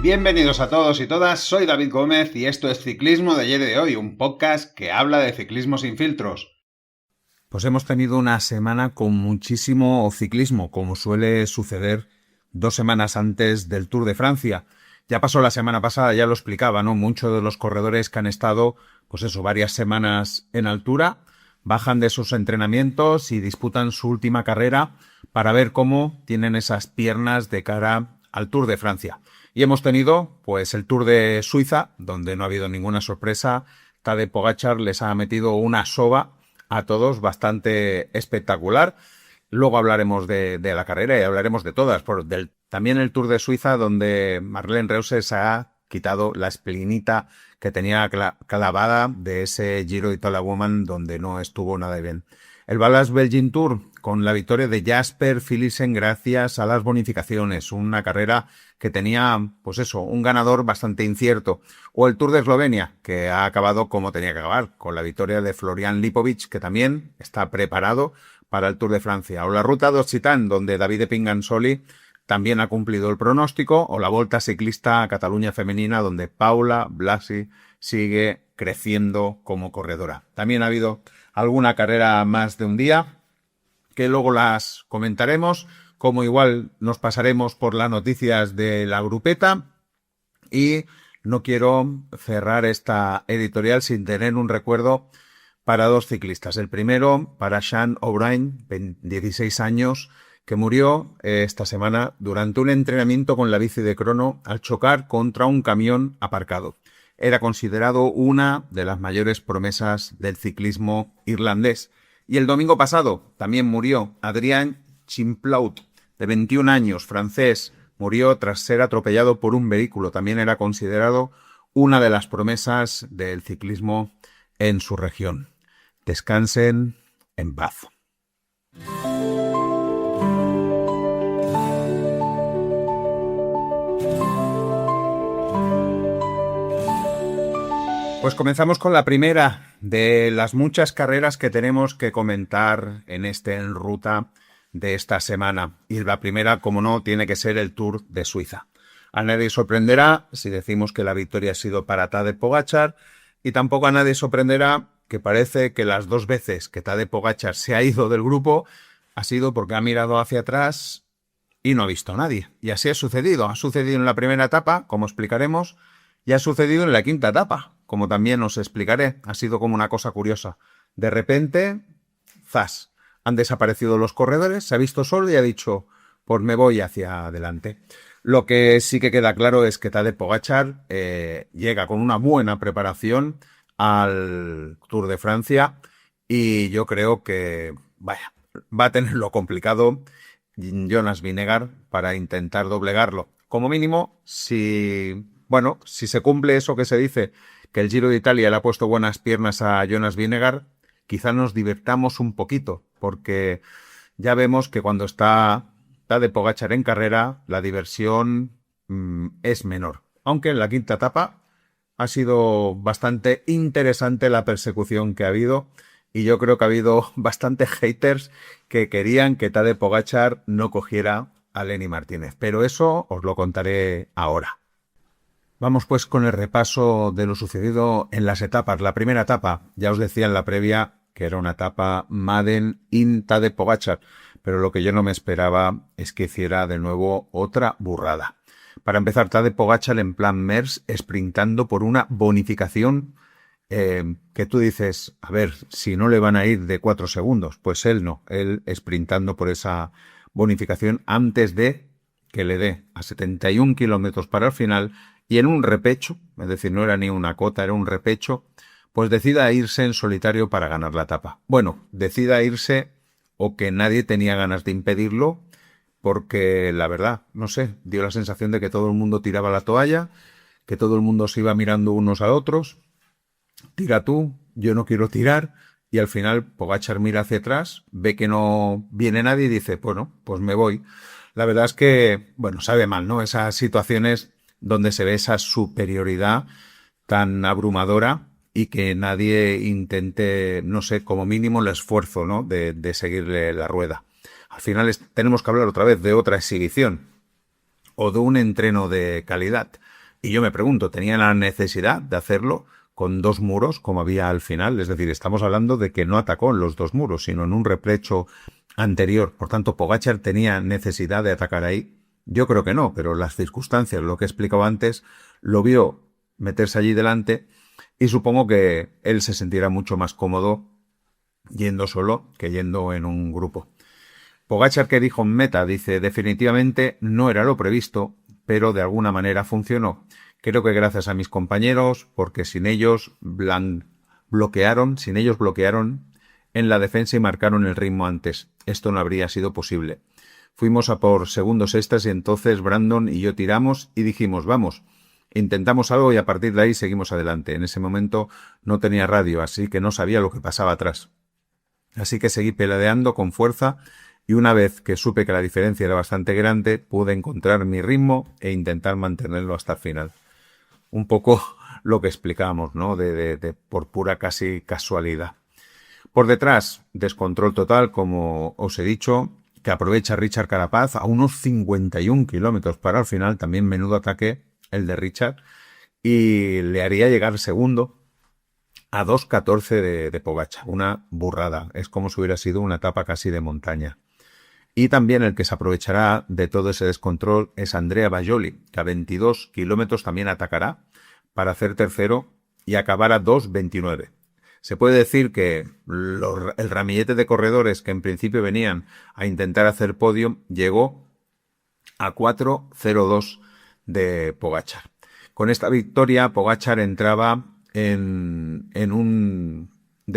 Bienvenidos a todos y todas, soy David Gómez y esto es Ciclismo de ayer y de hoy, un podcast que habla de ciclismo sin filtros. Pues hemos tenido una semana con muchísimo ciclismo, como suele suceder 2 semanas antes del Tour de Francia. Ya pasó la semana pasada, ya lo explicaba, ¿no? Muchos de los corredores que han estado, pues eso, varias semanas en altura, bajan de sus entrenamientos y disputan su última carrera para ver cómo tienen esas piernas de cara al Tour de Francia. Y hemos tenido, pues, el Tour de Suiza, donde no ha habido ninguna sorpresa. Tadej Pogačar les ha metido una soba a todos bastante espectacular. Luego hablaremos de la carrera y hablaremos de todas. También el Tour de Suiza, donde Marlene Reusser se ha quitado la esplinita que tenía clavada de ese Giro Italia Woman, donde no estuvo nada bien. El Balance Belgian Tour, con la victoria de Jasper Philipsen gracias a las bonificaciones. Una carrera que tenía, pues eso, un ganador bastante incierto. O el Tour de Eslovenia, que ha acabado como tenía que acabar, con la victoria de Florian Lipovic, que también está preparado para el Tour de Francia. O la Ruta d'Occitane, donde Davide Pingansoli también ha cumplido el pronóstico. O la Volta Ciclista a Cataluña Femenina, donde Paula Blasi sigue creciendo como corredora. También ha habido alguna carrera más de un día, que luego las comentaremos, como igual nos pasaremos por las noticias de la grupeta, y no quiero cerrar esta editorial sin tener un recuerdo para 2 ciclistas. El primero para Sean O'Brien, 16 años, que murió esta semana durante un entrenamiento con la bici de crono al chocar contra un camión aparcado. Era considerado una de las mayores promesas del ciclismo irlandés. Y el domingo pasado también murió Adrien Chimplaut, de 21 años, francés. Murió tras ser atropellado por un vehículo. También era considerado una de las promesas del ciclismo en su región. Descansen en paz. Pues comenzamos con la primera de las muchas carreras que tenemos que comentar en En Ruta de esta semana. Y la primera, como no, tiene que ser el Tour de Suiza. A nadie sorprenderá si decimos que la victoria ha sido para Tadej Pogačar, y tampoco a nadie sorprenderá que parece que las 2 veces que Tadej Pogačar se ha ido del grupo ha sido porque ha mirado hacia atrás y no ha visto a nadie. Y así ha sucedido. Ha sucedido en la primera etapa, como explicaremos, y ha sucedido en la quinta etapa, como también os explicaré. Ha sido como una cosa curiosa. De repente, ¡zas!, han desaparecido los corredores, se ha visto solo y ha dicho, pues me voy hacia adelante. Lo que sí que queda claro es que Tadej Pogačar llega con una buena preparación al Tour de Francia, y yo creo que, vaya, va a tenerlo complicado Jonas Vingegaard para intentar doblegarlo. Como mínimo, si se cumple eso que se dice, que el Giro de Italia le ha puesto buenas piernas a Jonas Vingegaard, quizá nos divertamos un poquito, porque ya vemos que cuando está Tadej Pogačar en carrera, la diversión es menor. Aunque en la quinta etapa ha sido bastante interesante la persecución que ha habido, y yo creo que ha habido bastantes haters que querían que Tadej Pogačar no cogiera a Lenny Martínez. Pero eso os lo contaré ahora. Vamos pues con el repaso de lo sucedido en las etapas. La primera etapa, ya os decía en la previa que era una etapa Madden in Tadej Pogačar, pero lo que yo no me esperaba es que hiciera de nuevo otra burrada. Para empezar, Tadej Pogačar en plan Merckx, sprintando por una bonificación que tú dices, a ver, si no le van a ir de 4 segundos, pues él no, él sprintando por esa bonificación antes de que le dé a 71 kilómetros para el final, y en un repecho, es decir, no era ni una cota, era un repecho, pues decida irse en solitario para ganar la etapa. Bueno, decida irse, o que nadie tenía ganas de impedirlo, porque la verdad, no sé, dio la sensación de que todo el mundo tiraba la toalla, que todo el mundo se iba mirando unos a otros. Tira tú, yo no quiero tirar, y al final Pogačar mira hacia atrás, ve que no viene nadie y dice, bueno, pues me voy. La verdad es que, bueno, sabe mal, ¿no? Esas situaciones donde se ve esa superioridad tan abrumadora y que nadie intente, no sé, como mínimo el esfuerzo, ¿no?, de seguirle la rueda. Al final tenemos que hablar otra vez de otra exhibición o de un entreno de calidad. Y yo me pregunto, ¿tenía la necesidad de hacerlo con dos muros como había al final? Es decir, estamos hablando de que no atacó en los dos muros, sino en un repecho anterior. Por tanto, Pogačar tenía necesidad de atacar ahí. Yo creo que no, pero las circunstancias, lo que he explicado antes, lo vio meterse allí delante y supongo que él se sentirá mucho más cómodo yendo solo que yendo en un grupo. Pogačar, que dijo en meta, dice, definitivamente no era lo previsto, pero de alguna manera funcionó. Creo que gracias a mis compañeros, porque sin ellos bloquearon en la defensa y marcaron el ritmo antes. Esto no habría sido posible. Fuimos a por segundos extras y entonces Brandon y yo tiramos y dijimos, vamos, intentamos algo y a partir de ahí seguimos adelante. En ese momento no tenía radio, así que no sabía lo que pasaba atrás. Así que seguí peleando con fuerza y una vez que supe que la diferencia era bastante grande, pude encontrar mi ritmo e intentar mantenerlo hasta el final. Un poco lo que explicábamos, ¿no? Por pura casi casualidad. Por detrás, descontrol total, como os he dicho, que aprovecha Richard Carapaz a unos 51 kilómetros para el final, también menudo ataque el de Richard, y le haría llegar segundo a 2.14 de Pogačar, una burrada, es como si hubiera sido una etapa casi de montaña. Y también el que se aprovechará de todo ese descontrol es Andrea Bajoli, que a 22 kilómetros también atacará para hacer tercero y acabar a 2.29. Se puede decir que el ramillete de corredores que en principio venían a intentar hacer podio llegó a 4.02 de Pogačar. Con esta victoria, Pogačar entraba de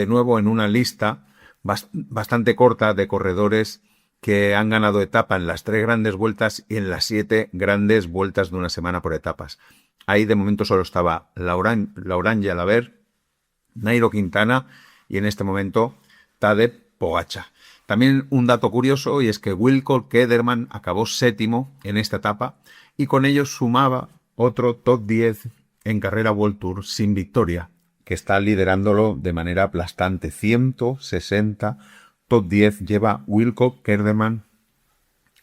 nuevo en una lista bastante corta de corredores que han ganado etapa en las 3 grandes vueltas y en las 7 grandes vueltas de una semana por etapas. Ahí de momento solo estaba Laurent Jalabert, Nairo Quintana y en este momento Tadej Pogačar. También un dato curioso y es que Wilco Kelderman acabó séptimo en esta etapa y con ello sumaba otro top 10 en carrera World Tour sin victoria, que está liderándolo de manera aplastante. 160 top 10 lleva Wilco Kelderman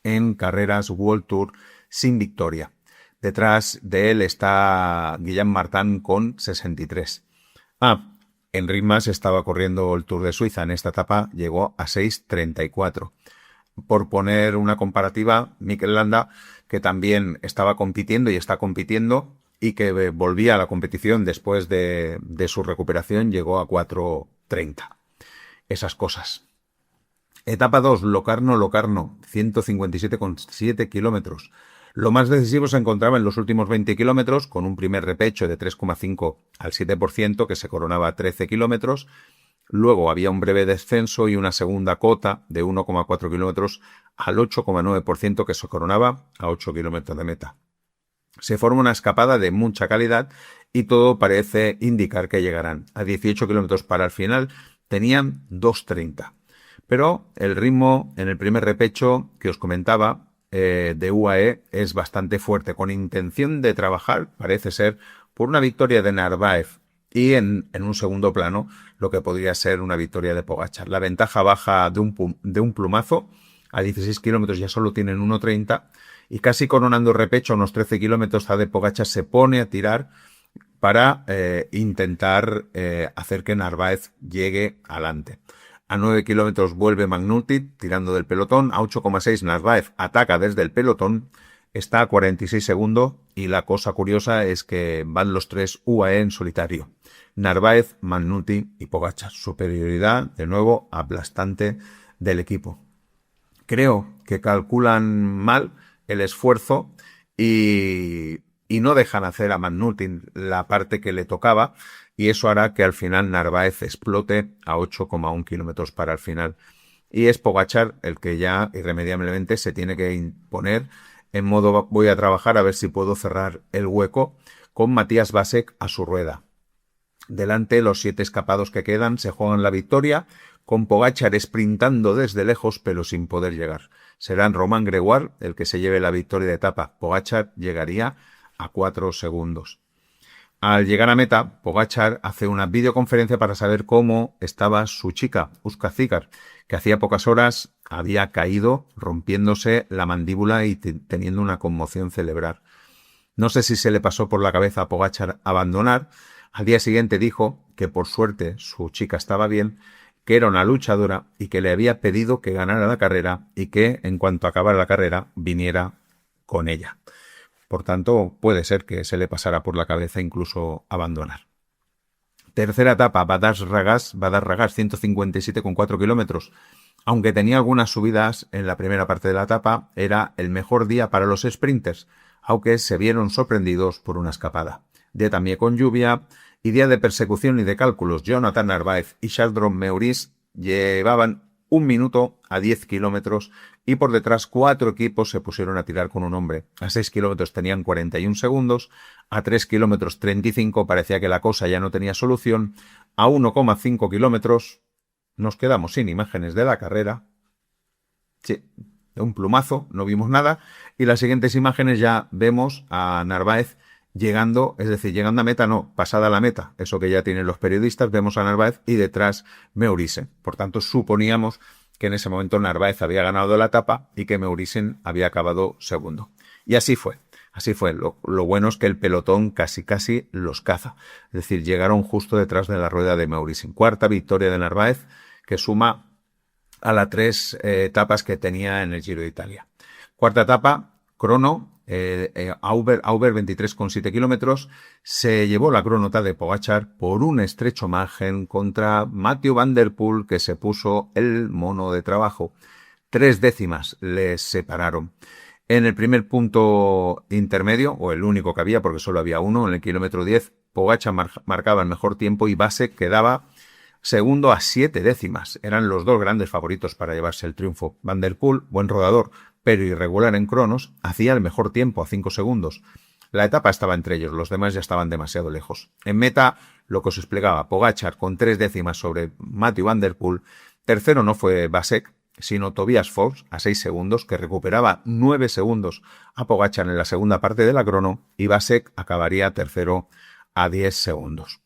en carreras World Tour sin victoria. Detrás de él está Guillaume Martin con 63. Enric Mas estaba corriendo el Tour de Suiza. En esta etapa llegó a 6.34. Por poner una comparativa, Mikel Landa, que también estaba compitiendo y está compitiendo y que volvía a la competición después de su recuperación, llegó a 4.30. Esas cosas. Etapa 2, Locarno, 157,7 kilómetros. Lo más decisivo se encontraba en los últimos 20 kilómetros, con un primer repecho de 3,5 al 7%, que se coronaba a 13 kilómetros. Luego había un breve descenso y una segunda cota de 1,4 kilómetros al 8,9%, que se coronaba a 8 kilómetros de meta. Se forma una escapada de mucha calidad y todo parece indicar que llegarán a 18 kilómetros para el final. Tenían 2.30. Pero el ritmo en el primer repecho que os comentaba de UAE es bastante fuerte, con intención de trabajar, parece ser, por una victoria de Narváez y en un segundo plano lo que podría ser una victoria de Pogačar. La ventaja baja de un plumazo, a 16 kilómetros ya solo tienen 1.30 y casi coronando el repecho a unos 13 kilómetros Tadej Pogačar se pone a tirar para intentar hacer que Narváez llegue adelante. A 9 kilómetros vuelve McNulty tirando del pelotón. A 8,6 Narváez ataca desde el pelotón. Está a 46 segundos y la cosa curiosa es que van los 3 UAE en solitario. Narváez, McNulty y Pogačar. Superioridad, de nuevo, aplastante del equipo. Creo que calculan mal el esfuerzo y no dejan hacer a McNulty la parte que le tocaba. Y eso hará que al final Narváez explote a 8,1 kilómetros para el final. Y es Pogačar el que ya irremediablemente se tiene que imponer en modo voy a trabajar a ver si puedo cerrar el hueco con Matías Vasek a su rueda. Delante los 7 escapados que quedan se juegan la victoria con Pogačar sprintando desde lejos pero sin poder llegar. Serán Romain Grégoire el que se lleve la victoria de etapa. Pogačar llegaría a 4 segundos. Al llegar a meta, Pogačar hace una videoconferencia para saber cómo estaba su chica, Uska Zigar, que hacía pocas horas había caído rompiéndose la mandíbula y teniendo una conmoción cerebral. No sé si se le pasó por la cabeza a Pogačar abandonar. Al día siguiente dijo que por suerte su chica estaba bien, que era una luchadora y que le había pedido que ganara la carrera y que en cuanto acabara la carrera viniera con ella. Por tanto, puede ser que se le pasara por la cabeza incluso abandonar. Tercera etapa, Badar-Ragas, 157,4 kilómetros. Aunque tenía algunas subidas en la primera parte de la etapa, era el mejor día para los sprinters, aunque se vieron sorprendidos por una escapada. Día también con lluvia y día de persecución y de cálculos. Jonathan Narváez y Chardon Meurice llevaban 1 minuto a 10 kilómetros y por detrás 4 equipos se pusieron a tirar con un hombre. A 6 kilómetros tenían 41 segundos, a 3 kilómetros 35, parecía que la cosa ya no tenía solución, a 1,5 kilómetros nos quedamos sin imágenes de la carrera. Sí, de un plumazo, no vimos nada, y las siguientes imágenes ya vemos a Narváez llegando, es decir, llegando a meta, no, pasada la meta, eso que ya tienen los periodistas, vemos a Narváez y detrás Meurice. Por tanto, suponíamos que en ese momento Narváez había ganado la etapa y que Meurice había acabado segundo. Y así fue. Así fue. Lo bueno es que el pelotón casi los caza. Es decir, llegaron justo detrás de la rueda de Meurice. Cuarta victoria de Narváez, que suma a las 3 etapas que tenía en el Giro de Italia. Cuarta etapa, crono, Auber 23,7 kilómetros, se llevó la cronota de Pogačar por un estrecho margen contra Mathieu van der Poel, que se puso el mono de trabajo. 3 décimas les separaron. En el primer punto intermedio, o el único que había porque solo había uno, en el kilómetro 10, Pogačar marcaba el mejor tiempo y Vasek quedaba segundo a 7 décimas. Eran los dos grandes favoritos para llevarse el triunfo. Van der Poel, buen rodador, pero irregular en cronos, hacía el mejor tiempo a 5 segundos. La etapa estaba entre ellos, los demás ya estaban demasiado lejos. En meta, lo que os explicaba, Pogačar con 3 décimas sobre Mathieu van der Poel. Tercero no fue Vasek, sino Tobias Fox a 6 segundos, que recuperaba 9 segundos a Pogačar en la segunda parte de la crono, y Vasek acabaría tercero a 10 segundos.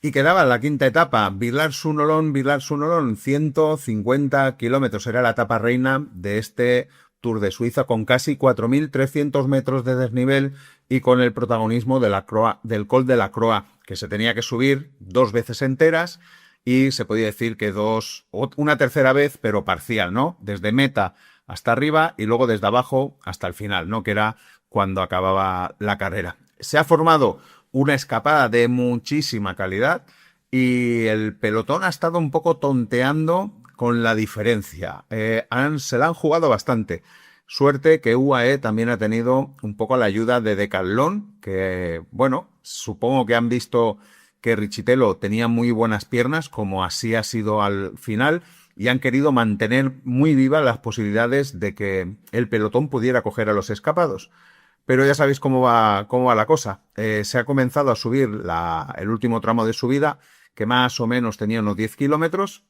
Y quedaba la quinta etapa, Villars-Sonolon, 150 kilómetros. Era la etapa reina de este Tour de Suiza, con casi 4.300 metros de desnivel y con el protagonismo de del Col de la Croix, que se tenía que subir 2 veces enteras y se podía decir que una tercera vez, pero parcial, ¿no? Desde meta hasta arriba y luego desde abajo hasta el final, ¿no? Que era cuando acababa la carrera. Se ha formado una escapada de muchísima calidad y el pelotón ha estado un poco tonteando con la diferencia. Se la han jugado bastante. Suerte que UAE también ha tenido un poco la ayuda de Decathlon, que, bueno, supongo que han visto que Richitello tenía muy buenas piernas, como así ha sido al final, y han querido mantener muy vivas las posibilidades de que el pelotón pudiera coger a los escapados. Pero ya sabéis cómo va la cosa. Se ha comenzado a subir el último tramo de subida, que más o menos tenía unos 10 kilómetros.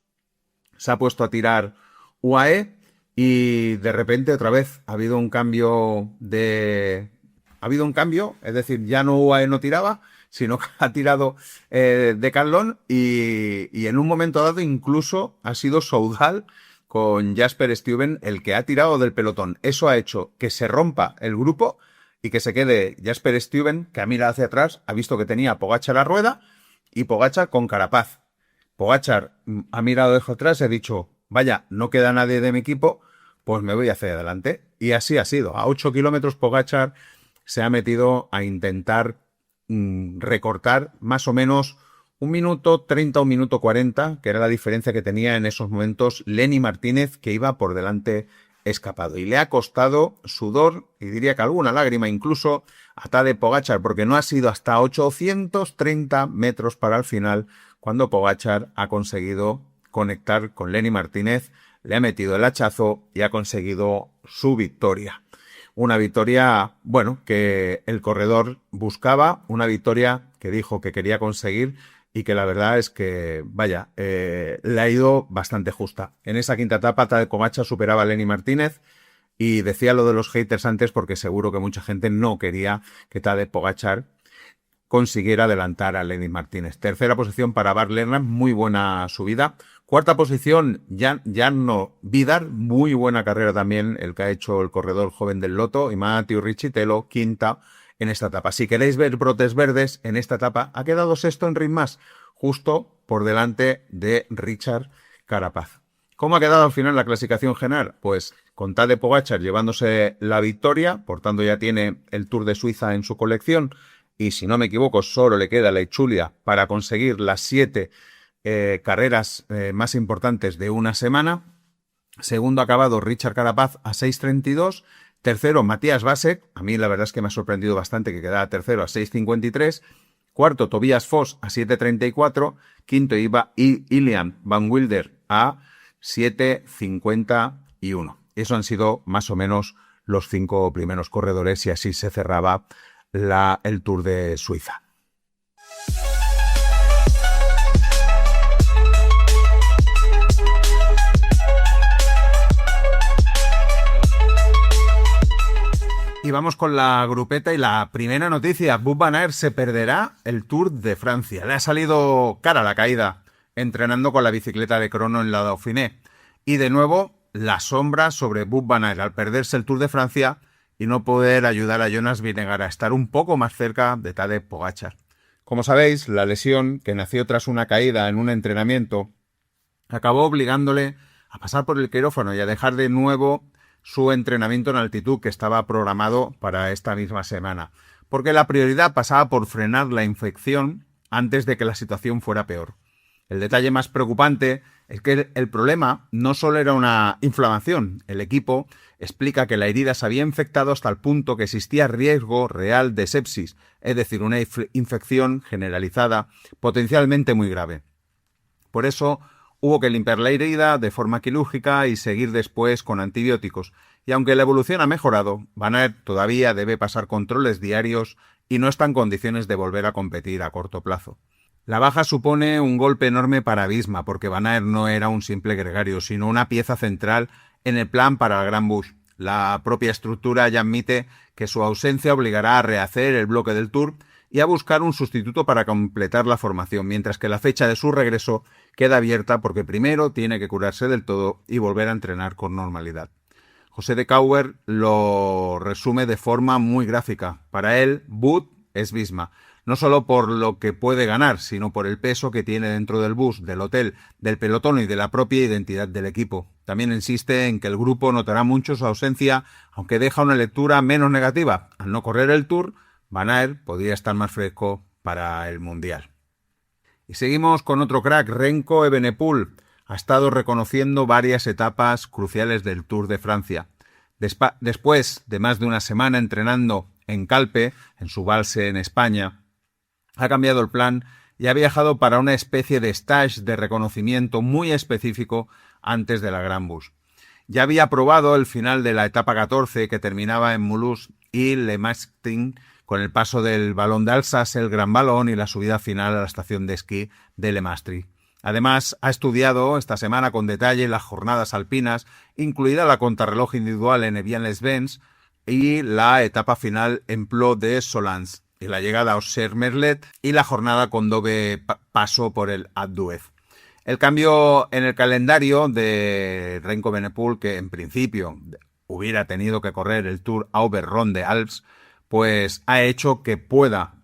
Se ha puesto a tirar UAE y de repente otra vez ha habido un cambio, es decir, ya no UAE no tiraba, sino que ha tirado Decathlon y en un momento dado incluso ha sido Soudal con Jasper Stuyven el que ha tirado del pelotón. Eso ha hecho que se rompa el grupo y que se quede Jasper Stuyven, que ha mirado hacia atrás, ha visto que tenía a Pogačar a la rueda y Pogačar con Carapaz. Pogačar ha mirado hacia atrás y ha dicho, vaya, no queda nadie de mi equipo, pues me voy hacia adelante. Y así ha sido. A 8 kilómetros Pogačar se ha metido a intentar recortar más o menos 1 minuto 30 o 1 minuto 40, que era la diferencia que tenía en esos momentos Lenny Martínez, que iba por delante escapado. Y le ha costado sudor, y diría que alguna lágrima incluso, a Tadej Pogačar, porque no ha sido hasta 830 metros para el final cuando Pogačar ha conseguido conectar con Lenny Martínez, le ha metido el hachazo y ha conseguido su victoria. Una victoria, bueno, que el corredor buscaba, una victoria que dijo que quería conseguir y que la verdad es que, vaya, le ha ido bastante justa. En esa quinta etapa, Tadej Pogačar superaba a Lenny Martínez y decía lo de los haters antes porque seguro que mucha gente no quería que Tadej Pogačar consiguiera adelantar a Lenny Martínez. Tercera posición para Bart Lennart, muy buena subida, Cuarta posición, Jarno Vidar, muy buena carrera también el que ha hecho el corredor joven del Lotto, y Matteo Riccitello, quinta en esta etapa. Si queréis ver brotes verdes en esta etapa, ha quedado sexto en ritmas, justo por delante de Richard Carapaz. ¿Cómo ha quedado al final la clasificación general? Pues con Tadej Pogačar llevándose la victoria, por tanto ya tiene el Tour de Suiza en su colección, y si no me equivoco solo le queda la Itzulia para conseguir las 7 carreras más importantes de una semana. Segundo ha acabado Richard Carapaz a 6.32. Tercero, Matías Vasek. A mí la verdad es que me ha sorprendido bastante que quedara tercero a 6.53. Cuarto, Tobias Foss a 7.34. Quinto, Ilian Van Wilder a 7.51. Eso han sido más o menos los 5 primeros corredores y así se cerraba el Tour de Suiza. Y vamos con la grupeta y la primera noticia. Wout van Aert se perderá el Tour de Francia. Le ha salido cara la caída entrenando con la bicicleta de crono en la Dauphiné. Y de nuevo, la sombra sobre Wout van Aert al perderse el Tour de Francia y no poder ayudar a Jonas Vingegaard a estar un poco más cerca de Tadej Pogačar. Como sabéis, la lesión, que nació tras una caída en un entrenamiento, acabó obligándole a pasar por el quirófano y a dejar de nuevo su entrenamiento en altitud que estaba programado para esta misma semana, porque la prioridad pasaba por frenar la infección antes de que la situación fuera peor. El detalle más preocupante es que el problema no solo era una inflamación. El equipo explica que la herida se había infectado hasta el punto que existía riesgo real de sepsis, es decir, una infección generalizada potencialmente muy grave. Por eso hubo que limpiar la herida de forma quirúrgica y seguir después con antibióticos. Y aunque la evolución ha mejorado, Van Aert todavía debe pasar controles diarios y no está en condiciones de volver a competir a corto plazo. La baja supone un golpe enorme para Visma, porque Van Aert no era un simple gregario, sino una pieza central en el plan para el Gran Bush. La propia estructura ya admite que su ausencia obligará a rehacer el bloque del Tour y a buscar un sustituto para completar la formación, mientras que la fecha de su regreso queda abierta porque primero tiene que curarse del todo y volver a entrenar con normalidad. José de Cauer lo resume de forma muy gráfica. Para él, Wout es Visma, no solo por lo que puede ganar, sino por el peso que tiene dentro del bus, del hotel, del pelotón y de la propia identidad del equipo. También insiste en que el grupo notará mucho su ausencia, aunque deja una lectura menos negativa. Al no correr el Tour, Van Aert podría estar más fresco para el Mundial. Y seguimos con otro crack, Remco Evenepoel. Ha estado reconociendo varias etapas cruciales del Tour de Francia. Después de más de una semana entrenando en Calpe, en su Valse en España, ha cambiado el plan y ha viajado para una especie de stage de reconocimiento muy específico antes de la Gran Bush. Ya había probado el final de la etapa 14 que terminaba en Mulhouse y Le Mastin, con el paso del Ballon d'Alsace, el Gran Balón y la subida final a la estación de esquí de Le Mastri. Además, ha estudiado esta semana con detalle las jornadas alpinas, incluida la contrarreloj individual en Evian-les-Bains y la etapa final en Plo de Solans, y la llegada a Auxerre-Merlet y la jornada con doble paso por el Alpe d'Huez. El cambio en el calendario de Remco Evenepoel, que en principio hubiera tenido que correr el Tour Auvergne de Alps, pues ha hecho que pueda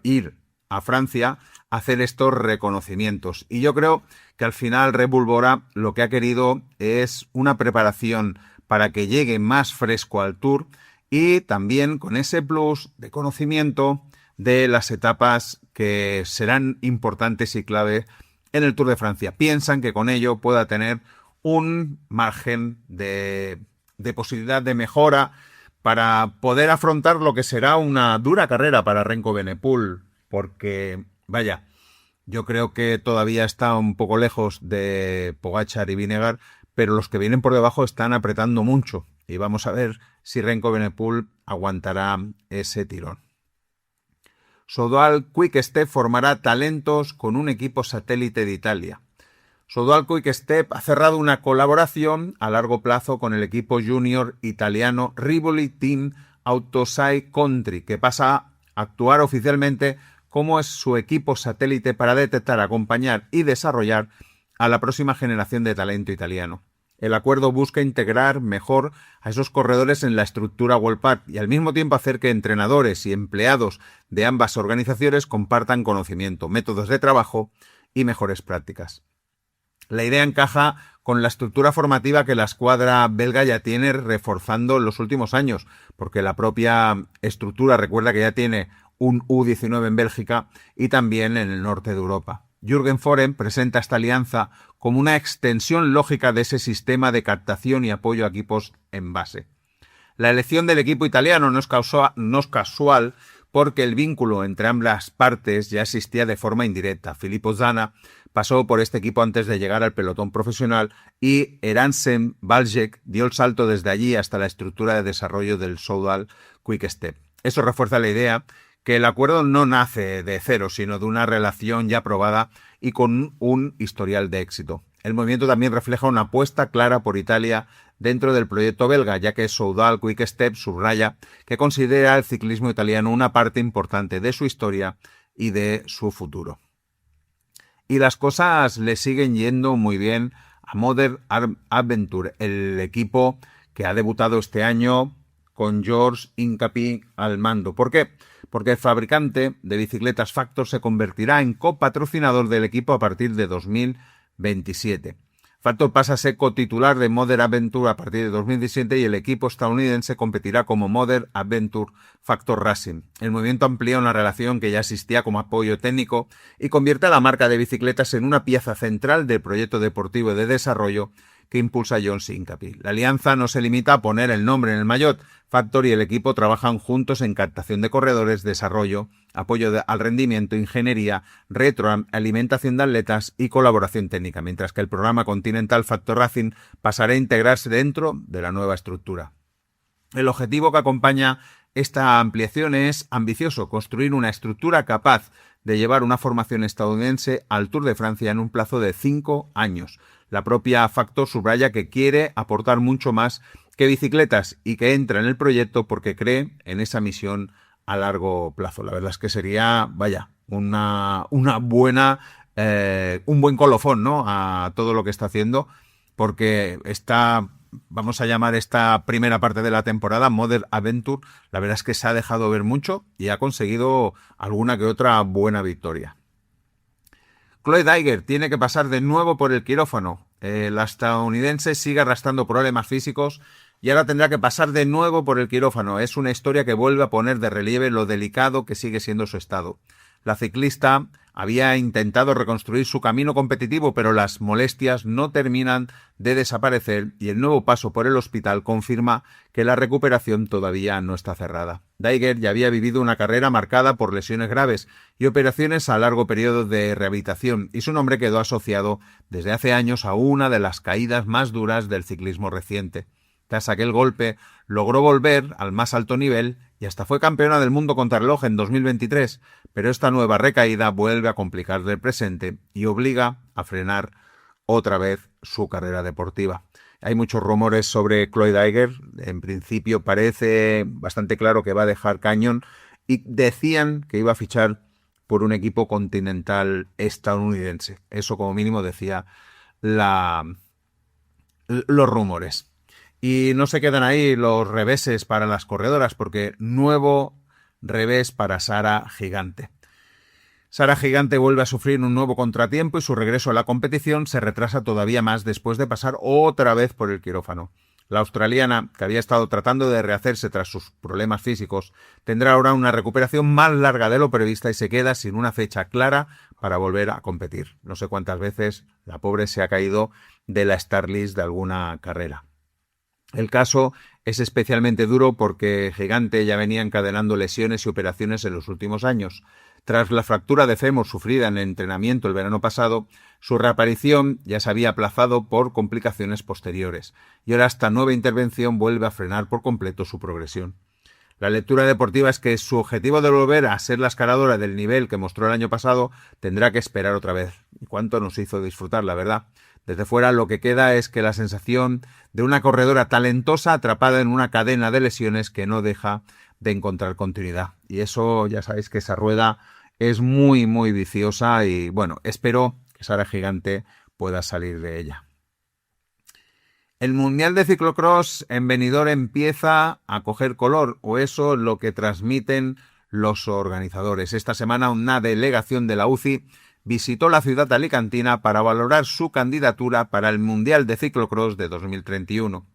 ir a Francia a hacer estos reconocimientos. Y yo creo que al final Red Bull Bora lo que ha querido es una preparación para que llegue más fresco al Tour y también con ese plus de conocimiento de las etapas que serán importantes y clave en el Tour de Francia. Piensan que con ello pueda tener un margen de posibilidad de mejora para poder afrontar lo que será una dura carrera para Remco Evenepoel, porque, vaya, yo creo que todavía está un poco lejos de Pogačar y Vingegaard, pero los que vienen por debajo están apretando mucho y vamos a ver si Remco Evenepoel aguantará ese tirón. Soudal Quick-Step formará talentos con un equipo satélite de Italia. Soudal Quick-Step ha cerrado una colaboración a largo plazo con el equipo junior italiano Rivoli Team Autosai Country, que pasa a actuar oficialmente como es su equipo satélite para detectar, acompañar y desarrollar a la próxima generación de talento italiano. El acuerdo busca integrar mejor a esos corredores en la estructura Worldpac y al mismo tiempo hacer que entrenadores y empleados de ambas organizaciones compartan conocimiento, métodos de trabajo y mejores prácticas. La idea encaja con la estructura formativa que la escuadra belga ya tiene reforzando en los últimos años, porque la propia estructura recuerda que ya tiene un U19 en Bélgica y también en el norte de Europa. Jürgen Foren presenta esta alianza como una extensión lógica de ese sistema de captación y apoyo a equipos en base. La elección del equipo italiano no es casual porque el vínculo entre ambas partes ya existía de forma indirecta. Filippo Zana pasó por este equipo antes de llegar al pelotón profesional y Eransen Baljek dio el salto desde allí hasta la estructura de desarrollo del Soudal Quick Step. Eso refuerza la idea que el acuerdo no nace de cero, sino de una relación ya probada y con un historial de éxito. El movimiento también refleja una apuesta clara por Italia dentro del proyecto belga, ya que Soudal Quick Step subraya que considera el ciclismo italiano una parte importante de su historia y de su futuro. Y las cosas le siguen yendo muy bien a Modern Adventure, el equipo que ha debutado este año con George Hincapie al mando. ¿Por qué? Porque el fabricante de bicicletas Factor se convertirá en copatrocinador del equipo a partir de 2027. Factor pasa a ser cotitular de Modern Adventure a partir de 2017 y el equipo estadounidense competirá como Modern Adventure Factor Racing. El movimiento amplía una relación que ya existía como apoyo técnico y convierte a la marca de bicicletas en una pieza central del proyecto deportivo de desarrollo que impulsa John Hincapie. La alianza no se limita a poner el nombre en el maillot. Factor y el equipo trabajan juntos en captación de corredores, desarrollo, apoyo al rendimiento, ingeniería, retroalimentación de atletas y colaboración técnica, mientras que el programa Continental Factor Racing pasará a integrarse dentro de la nueva estructura. El objetivo que acompaña esta ampliación es ambicioso: construir una estructura capaz de llevar una formación estadounidense al Tour de Francia en un plazo de 5 años. La propia Factor subraya que quiere aportar mucho más que bicicletas y que entra en el proyecto porque cree en esa misión a largo plazo. La verdad es que sería, una buena, un buen colofón, ¿no?, a todo lo que está haciendo, porque vamos a llamar esta primera parte de la temporada Modern Adventure, la verdad es que se ha dejado ver mucho y ha conseguido alguna que otra buena victoria. Chloe Dygert tiene que pasar de nuevo por el quirófano. La estadounidense sigue arrastrando problemas físicos y ahora tendrá que pasar de nuevo por el quirófano. Es una historia que vuelve a poner de relieve lo delicado que sigue siendo su estado. La ciclista había intentado reconstruir su camino competitivo, pero las molestias no terminan de desaparecer y el nuevo paso por el hospital confirma que la recuperación todavía no está cerrada. Dygert ya había vivido una carrera marcada por lesiones graves y operaciones a largo periodo de rehabilitación, y su nombre quedó asociado desde hace años a una de las caídas más duras del ciclismo reciente. Tras aquel golpe, logró volver al más alto nivel y hasta fue campeona del mundo contrarreloj en 2023, pero esta nueva recaída vuelve a complicar el presente y obliga a frenar otra vez su carrera deportiva. Hay muchos rumores sobre Chloe Dygert. En principio parece bastante claro que va a dejar Canyon y decían que iba a fichar por un equipo continental estadounidense. Eso como mínimo decía los rumores. Y no se quedan ahí los reveses para las corredoras, porque nuevo revés para Sara Gigante. Sara Gigante vuelve a sufrir un nuevo contratiempo y su regreso a la competición se retrasa todavía más después de pasar otra vez por el quirófano. La australiana, que había estado tratando de rehacerse tras sus problemas físicos, tendrá ahora una recuperación más larga de lo prevista y se queda sin una fecha clara para volver a competir. No sé cuántas veces la pobre se ha caído de la start list de alguna carrera. El caso es especialmente duro porque Gigante ya venía encadenando lesiones y operaciones en los últimos años. Tras la fractura de fémur sufrida en el entrenamiento el verano pasado, su reaparición ya se había aplazado por complicaciones posteriores, y ahora esta nueva intervención vuelve a frenar por completo su progresión. La lectura deportiva es que su objetivo de volver a ser la escaladora del nivel que mostró el año pasado tendrá que esperar otra vez. ¿Y cuánto nos hizo disfrutar, la verdad? Desde fuera lo que queda es que la sensación de una corredora talentosa atrapada en una cadena de lesiones que no deja de encontrar continuidad. Y eso, ya sabéis que esa rueda es muy, muy viciosa y bueno, espero que Sara Gigante pueda salir de ella. El Mundial de Ciclocross en Benidorm empieza a coger color, o eso es lo que transmiten los organizadores. Esta semana una delegación de la UCI visitó la ciudad alicantina para valorar su candidatura para el Mundial de Ciclocross de 2031.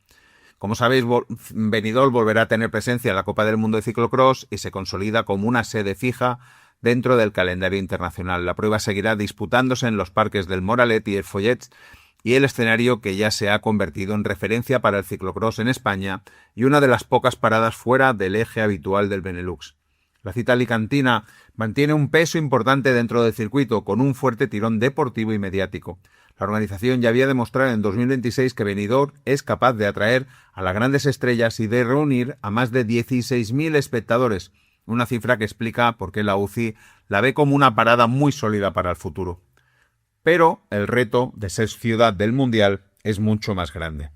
Como sabéis, Benidorm volverá a tener presencia en la Copa del Mundo de Ciclocross y se consolida como una sede fija dentro del calendario internacional. La prueba seguirá disputándose en los parques del Moralet y el Follets, y el escenario que ya se ha convertido en referencia para el ciclocross en España y una de las pocas paradas fuera del eje habitual del Benelux. La cita alicantina mantiene un peso importante dentro del circuito, con un fuerte tirón deportivo y mediático. La organización ya había demostrado en 2026 que Benidorm es capaz de atraer a las grandes estrellas y de reunir a más de 16.000 espectadores, una cifra que explica por qué la UCI la ve como una parada muy sólida para el futuro. Pero el reto de ser ciudad del Mundial es mucho más grande.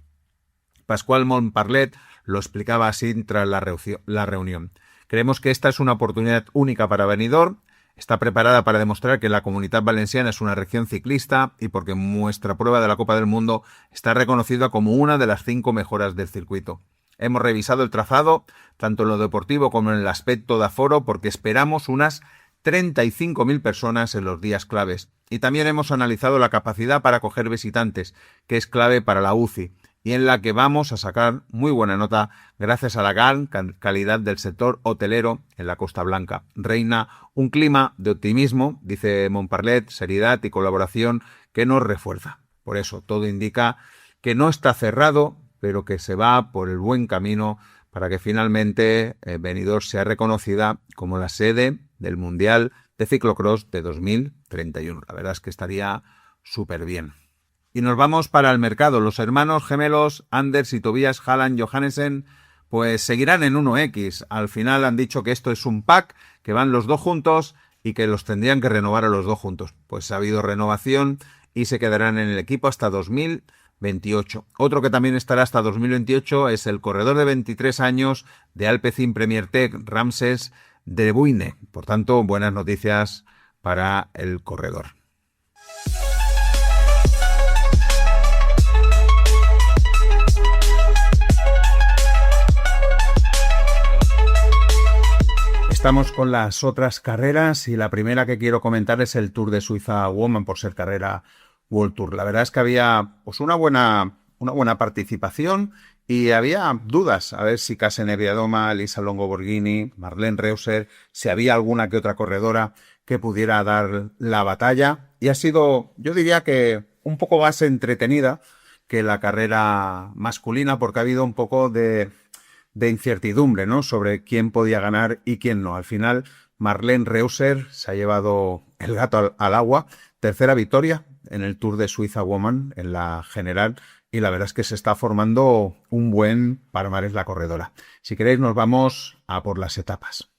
Pascual Montparlet lo explicaba así tras la reunión. Creemos que esta es una oportunidad única para Benidorm. Está preparada para demostrar que la Comunitat Valenciana es una región ciclista y porque nuestra prueba de la Copa del Mundo está reconocida como una de las 5 mejoras del circuito. Hemos revisado el trazado, tanto en lo deportivo como en el aspecto de aforo, porque esperamos unas 35.000 personas en los días claves. Y también hemos analizado la capacidad para acoger visitantes, que es clave para la UCI, y en la que vamos a sacar muy buena nota gracias a la gran calidad del sector hotelero en la Costa Blanca. Reina un clima de optimismo, dice Montparlet, seriedad y colaboración que nos refuerza. Por eso todo indica que no está cerrado, pero que se va por el buen camino para que finalmente Benidorm sea reconocida como la sede del Mundial de Ciclocross de 2031. La verdad es que estaría súper bien. Y nos vamos para el mercado. Los hermanos gemelos Anders y Tobias Halland Johannesen pues seguirán en 1X. Al final han dicho que esto es un pack, que van los dos juntos y que los tendrían que renovar a los dos juntos. Pues ha habido renovación y se quedarán en el equipo hasta 2028. Otro que también estará hasta 2028 es el corredor de 23 años de Alpecin Premier Tech, Ramses De Buyne. Por tanto, buenas noticias para el corredor. Estamos con las otras carreras y la primera que quiero comentar es el Tour de Suiza Woman, por ser carrera World Tour. La verdad es que había pues una buena participación y había dudas a ver si Kasen Viadoma, Elisa Longo Borghini, Marlene Reusser, si había alguna que otra corredora que pudiera dar la batalla. Y ha sido, yo diría que un poco más entretenida que la carrera masculina, porque ha habido un poco de incertidumbre, ¿no?, sobre quién podía ganar y quién no. Al final, Marlene Reusser se ha llevado el gato al agua. Tercera victoria en el Tour de Suiza Woman, en la general, y la verdad es que se está formando un buen palmarés la corredora. Si queréis nos vamos a por las etapas.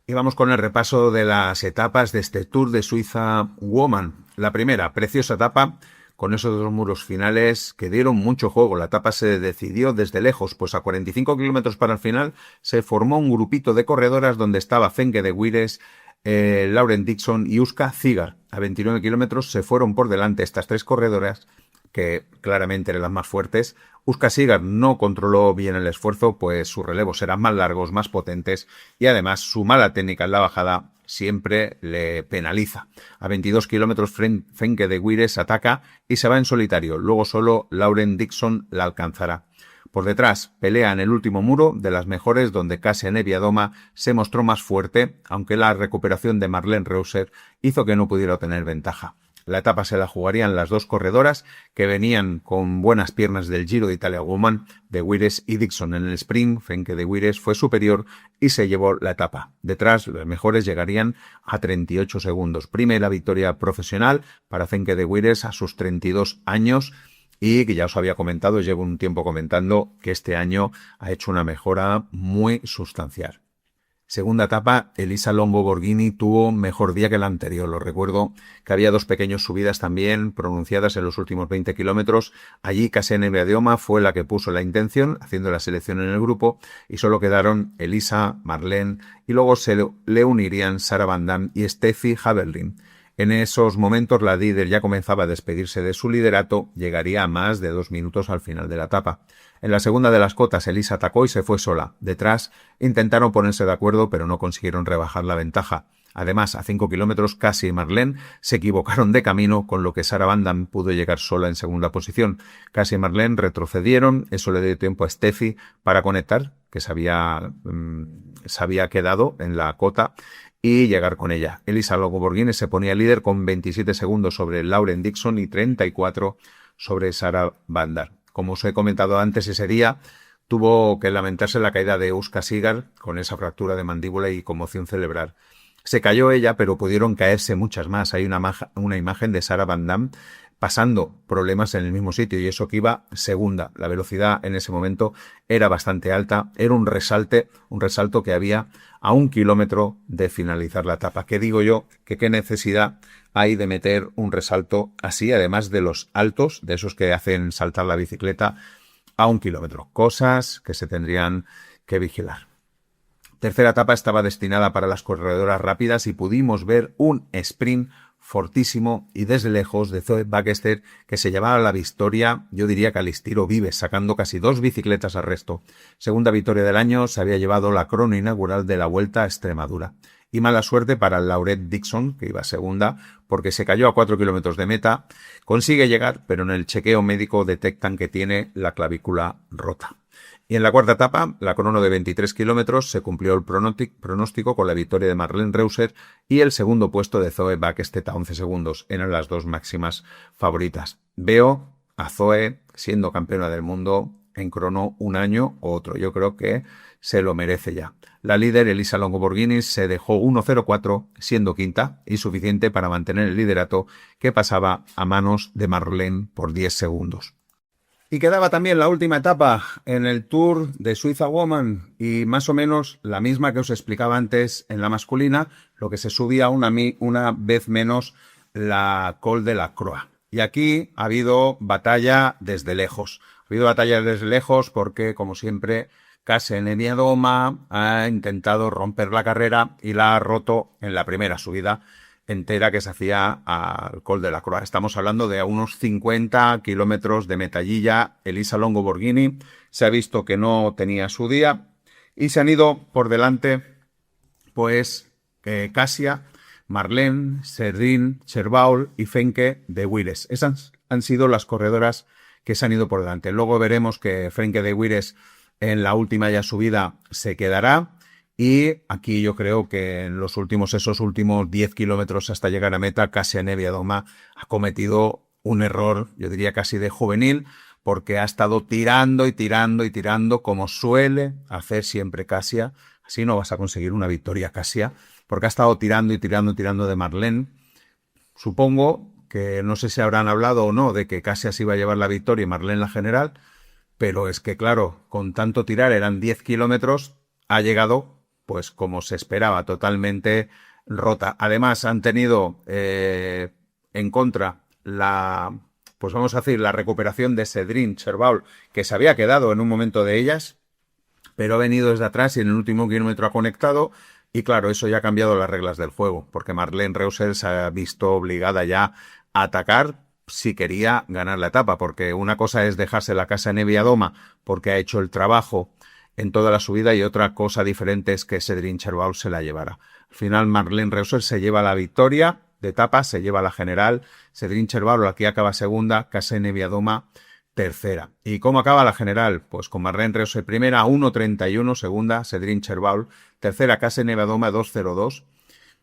Y vamos con el repaso de las etapas de este Tour de Suiza Woman. La primera, preciosa etapa, con esos dos muros finales que dieron mucho juego. La etapa se decidió desde lejos, pues a 45 kilómetros para el final se formó un grupito de corredoras donde estaba Femke de Wires, Lauren Dixon y Uska Zigar. A 29 kilómetros se fueron por delante estas tres corredoras, que claramente eran las más fuertes. Uska Zigar no controló bien el esfuerzo, pues sus relevos eran más largos, más potentes, y además su mala técnica en la bajada siempre le penaliza. A 22 kilómetros Femke de Wires ataca y se va en solitario. Luego solo Lauren Dixon la alcanzará. Por detrás pelea en el último muro de las mejores, donde Kasia Niewiadoma se mostró más fuerte, aunque la recuperación de Marlene Reusser hizo que no pudiera obtener ventaja. La etapa se la jugarían las dos corredoras que venían con buenas piernas del Giro de Italia Woman, de Wires y Dixon en el sprint. Femke de Wires fue superior y se llevó la etapa. Detrás, los mejores llegarían a 38 segundos. Primera victoria profesional para Femke de Wires a sus 32 años y que ya os había comentado, llevo un tiempo comentando que este año ha hecho una mejora muy sustancial. Segunda etapa, Elisa Longo Borghini tuvo mejor día que el anterior. Lo recuerdo que había dos pequeñas subidas también pronunciadas en los últimos 20 kilómetros. Allí Kasia Niewiadoma fue la que puso la intención, haciendo la selección en el grupo, y solo quedaron Elisa, Marlene, y luego se le unirían Sarah Van Damme y Steffi Haberlin. En esos momentos la líder ya comenzaba a despedirse de su liderato, llegaría a más de 2 minutos al final de la etapa. En la segunda de las cotas, Elisa atacó y se fue sola. Detrás intentaron ponerse de acuerdo, pero no consiguieron rebajar la ventaja. Además, a 5 kilómetros, Cassie y Marlene se equivocaron de camino, con lo que Sarah Van Damme pudo llegar sola en segunda posición. Cassie y Marlene retrocedieron, eso le dio tiempo a Steffi para conectar, que se había quedado en la cota, y llegar con ella. Elisa Longo-Borghini se ponía líder con 27 segundos sobre Lauren Dixon y 34 sobre Sarah Van Damme. Como os he comentado antes, ese día tuvo que lamentarse la caída de Euska Sigar con esa fractura de mandíbula y conmoción cerebral. Se cayó ella, pero pudieron caerse muchas más. Hay una imagen de Sarah Van Damme pasando problemas en el mismo sitio, y eso que iba segunda. La velocidad en ese momento era bastante alta, era un resalto que había a 1 kilómetro de finalizar la etapa. ¿Qué digo yo? Que qué necesidad hay de meter un resalto así, además de los altos, de esos que hacen saltar la bicicleta a 1 kilómetro. Cosas que se tendrían que vigilar. Tercera etapa estaba destinada para las corredoras rápidas y pudimos ver un sprint fortísimo y desde lejos de Zoe Bachster, que se llevaba la victoria, yo diría que al estilo Vives, sacando casi 2 bicicletas al resto. Segunda victoria del año, se había llevado la crono inaugural de la Vuelta a Extremadura. Y mala suerte para Laurette Dixon, que iba segunda, porque se cayó a 4 kilómetros de meta. Consigue llegar, pero en el chequeo médico detectan que tiene la clavícula rota. Y en la cuarta etapa, la crono de 23 kilómetros, se cumplió el pronóstico con la victoria de Marlene Reusser y el segundo puesto de Zoe Bachster a 11 segundos. Eran las 2 máximas favoritas. Veo a Zoe siendo campeona del mundo en crono un año u otro. Yo creo que se lo merece ya. La líder, Elisa Longo-Borghini, se dejó 1.04 siendo quinta y suficiente para mantener el liderato, que pasaba a manos de Marlene por 10 segundos. Y quedaba también la última etapa en el Tour de Suiza Woman, y más o menos la misma que os explicaba antes en la masculina, lo que se subía una vez menos la Col de la Croix. Y aquí ha habido batalla desde lejos. Ha habido batalla desde lejos porque, como siempre, Kasia Niewiadoma ha intentado romper la carrera y la ha roto en la primera subida entera que se hacía al Col de la Croix. Estamos hablando de a unos 50 kilómetros de Metallilla. Elisa Longo-Borghini se ha visto que no tenía su día y se han ido por delante pues Kasia, Marlene, Serdin, Cherbaul y Frenke de Wires. Esas han sido las corredoras que se han ido por delante. Luego veremos que Frenke de Wires en la última ya subida se quedará. Y aquí yo creo que en esos últimos 10 kilómetros hasta llegar a meta, Kasia Niewiadoma ha cometido un error, yo diría casi de juvenil, porque ha estado tirando y tirando y tirando, como suele hacer siempre Kasia. Así no vas a conseguir una victoria, Kasia, porque ha estado tirando y tirando y tirando de Marlene. Supongo que no sé si habrán hablado o no de que Kasia se iba a llevar la victoria y Marlene la general, pero es que claro, con tanto tirar, eran 10 kilómetros, ha llegado pues como se esperaba, totalmente rota. Además, han tenido en contra la recuperación de Serdin Cherbaul, que se había quedado en un momento de ellas, pero ha venido desde atrás y en el último kilómetro ha conectado. Y claro, eso ya ha cambiado las reglas del juego, porque Marlene Reusser se ha visto obligada ya a atacar si quería ganar la etapa, porque una cosa es dejarse la Kasia Niewiadoma porque ha hecho el trabajo en toda la subida, y otra cosa diferente es que Serdin Cherbaul se la llevara. Al final Marlene Reusser se lleva la victoria de etapa, se lleva la general. Serdin Cherbaul aquí acaba segunda, Kasia Niewiadoma tercera. ¿Y cómo acaba la general? Pues con Marlene Reusser primera, 1.31, segunda Serdin Cherbaul, tercera Kasia Niewiadoma, 2.02,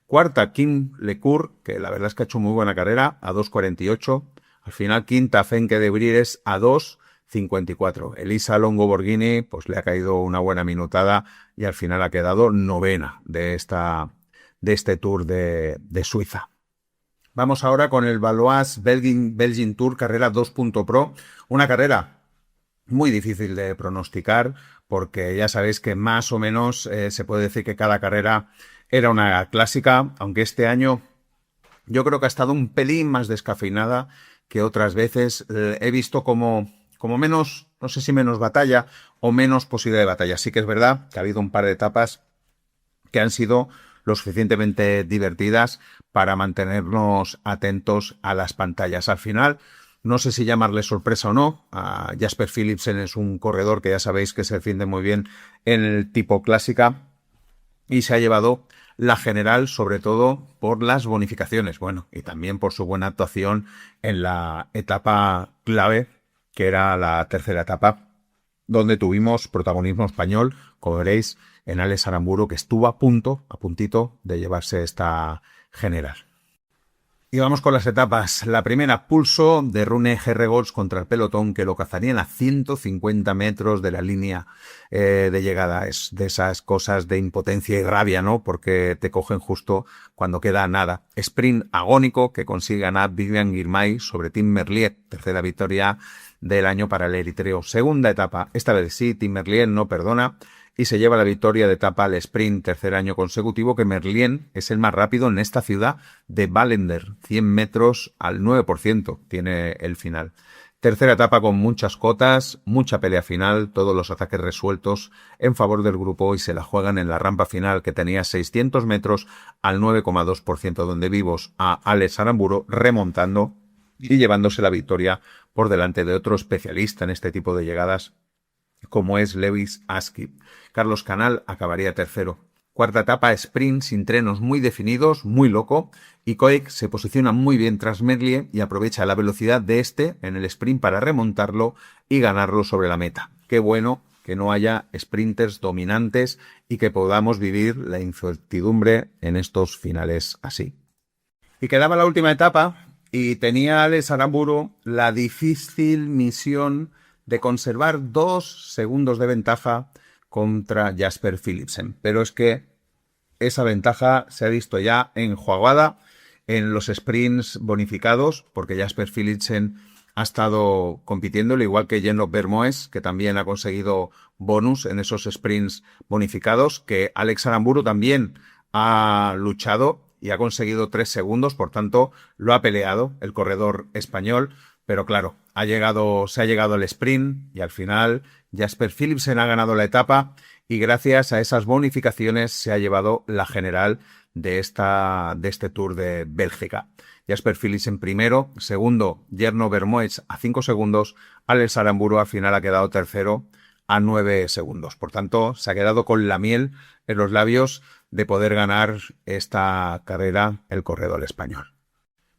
cuarta Kim Lecour, que la verdad es que ha hecho muy buena carrera, a 2.48, al final quinta Frenke de Wires a 2.54. Elisa Longo-Borghini pues le ha caído una buena minutada y al final ha quedado novena de este Tour de Suiza. Vamos ahora con el Valois Belgian Tour Carrera 2.pro, una carrera muy difícil de pronosticar porque ya sabéis que más o menos se puede decir que cada carrera era una clásica, aunque este año yo creo que ha estado un pelín más descafeinada que otras veces. He visto como menos, no sé si menos batalla o menos posibilidad de batalla. Sí que es verdad que ha habido un par de etapas que han sido lo suficientemente divertidas para mantenernos atentos a las pantallas. Al final, no sé si llamarle sorpresa o no, a Jasper Philipsen es un corredor que ya sabéis que se defiende muy bien en el tipo clásica y se ha llevado la general, sobre todo por las bonificaciones, bueno, y también por su buena actuación en la etapa clave, que era la tercera etapa, donde tuvimos protagonismo español, como veréis, en Alex Aramburu, que estuvo a puntito de llevarse esta general. Y vamos con las etapas. La primera, pulso de Rune Herregods contra el pelotón, que lo cazarían a 150 metros de la línea de llegada. Es de esas cosas de impotencia y rabia, ¿no? Porque te cogen justo cuando queda nada. Sprint agónico que consigue ganar Vivian Girmay sobre Tim Merlier. Tercera victoria del año para el eritreo. Segunda etapa, esta vez sí, Tim Merlier no perdona y se lleva la victoria de etapa al sprint, tercer año consecutivo, que Merlien es el más rápido en esta ciudad de Ballender, 100 metros al 9% tiene el final. Tercera etapa con muchas cotas, mucha pelea final, todos los ataques resueltos en favor del grupo y se la juegan en la rampa final que tenía 600 metros al 9,2%, donde vimos a Alex Aramburu remontando y llevándose la victoria por delante de otro especialista en este tipo de llegadas, como es Lewis Askip. Carlos Canal acabaría tercero. Cuarta etapa, sprint sin trenos muy definidos, muy loco, y Koek se posiciona muy bien tras Merlier y aprovecha la velocidad de este en el sprint para remontarlo y ganarlo sobre la meta. Qué bueno que no haya sprinters dominantes y que podamos vivir la incertidumbre en estos finales así. Y quedaba la última etapa y tenía Alex Aramburu la difícil misión de conservar 2 segundos de ventaja contra Jasper Philipsen. Pero es que esa ventaja se ha visto ya enjuagada en los sprints bonificados, porque Jasper Philipsen ha estado compitiendo, al igual que Jenlock Vermoes, que también ha conseguido bonus en esos sprints bonificados, que Alex Aramburu también ha luchado y ha conseguido 3 segundos, por tanto lo ha peleado el corredor español. Pero claro, se ha llegado el sprint y al final Jasper Philipsen ha ganado la etapa y gracias a esas bonificaciones se ha llevado la general de este Tour de Bélgica. Jasper Philipsen primero, segundo Jenlock Vermoes a 5 segundos, Alex Aramburu al final ha quedado tercero a 9 segundos. Por tanto, se ha quedado con la miel en los labios de poder ganar esta carrera el corredor español.